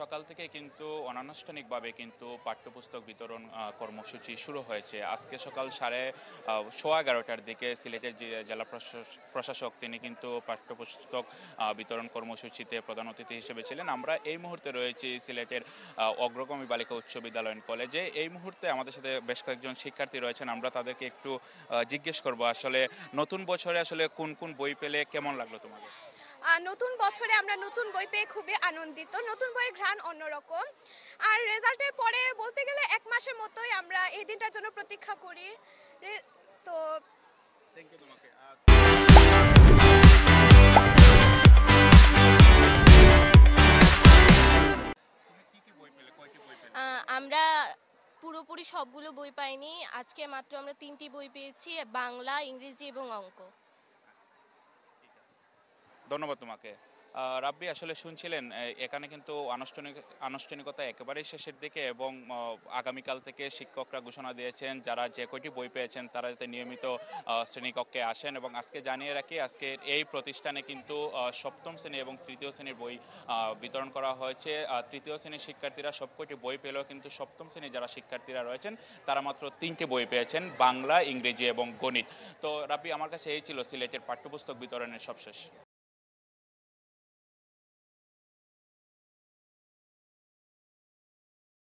সকাল থেকে কিন্তু অনানুষ্ঠানিকভাবে কিন্তু পাঠ্যপুস্তক বিতরণ কর্মসূচি শুরু হয়েছে। আজকে সকাল 11:15টার দিকে সিলেটের যে জেলা প্রশাসক তিনি কিন্তু পাঠ্যপুস্তক বিতরণ কর্মসূচিতে প্রধান অতিথি হিসেবে ছিলেন। আমরা এই মুহূর্তে রয়েছি সিলেটের অগ্রগামী বালিকা উচ্চ বিদ্যালয় কলেজে। এই মুহূর্তে আমাদের সাথে বেশ কয়েকজন শিক্ষার্থী রয়েছেন। আমরা তাদেরকে একটু জিজ্ঞেস করব আসলে নতুন বছরে আসলে কোন কোন বই পেলে কেমন লাগলো তোমাদের? নতুন বছরে আমরা নতুন বই পেয়ে খুবই আনন্দিত। নতুন বইয়ের ঘ্রাণ অন্যরকম। আর রেজাল্টের পরে বলতে গেলে ১ মাসের মতোই আমরা এই দিনটার জন্য প্রতীক্ষা করি। তো থ্যাংক ইউ তোমাকে। তুমি কি কি বই পেলে, কয়টি বই পেলে? আমরা পুরোপুরি সবগুলো বই পাইনি। আজকে মাত্র আমরা ৩টি বই পেয়েছি, বাংলা, ইংরেজি এবং অঙ্ক। ধন্যবাদ তোমাকে। রাব্বি, আসলে শুনছিলেন এখানে কিন্তু আনুষ্ঠানিকতা একেবারেই শেষের দিকে এবং আগামীকাল থেকে শিক্ষকরা ঘোষণা দিয়েছেন যারা যে কয়টি বই পেয়েছেন তারা যাতে নিয়মিত শ্রেণীকক্ষে আসেন। এবং আজকে জানিয়ে রাখি, আজকে এই প্রতিষ্ঠানে কিন্তু সপ্তম শ্রেণী এবং তৃতীয় শ্রেণীর বই বিতরণ করা হয়েছে। তৃতীয় শ্রেণীর শিক্ষার্থীরা সব কয়টি বই পেলেও কিন্তু সপ্তম শ্রেণীর যারা শিক্ষার্থীরা রয়েছেন তারা মাত্র 3টি বই পেয়েছেন, বাংলা, ইংরেজি এবং গণিত। তো রাব্বি, আমার কাছে এই ছিল সিলেটের পাঠ্যপুস্তক বিতরণের সবশেষ।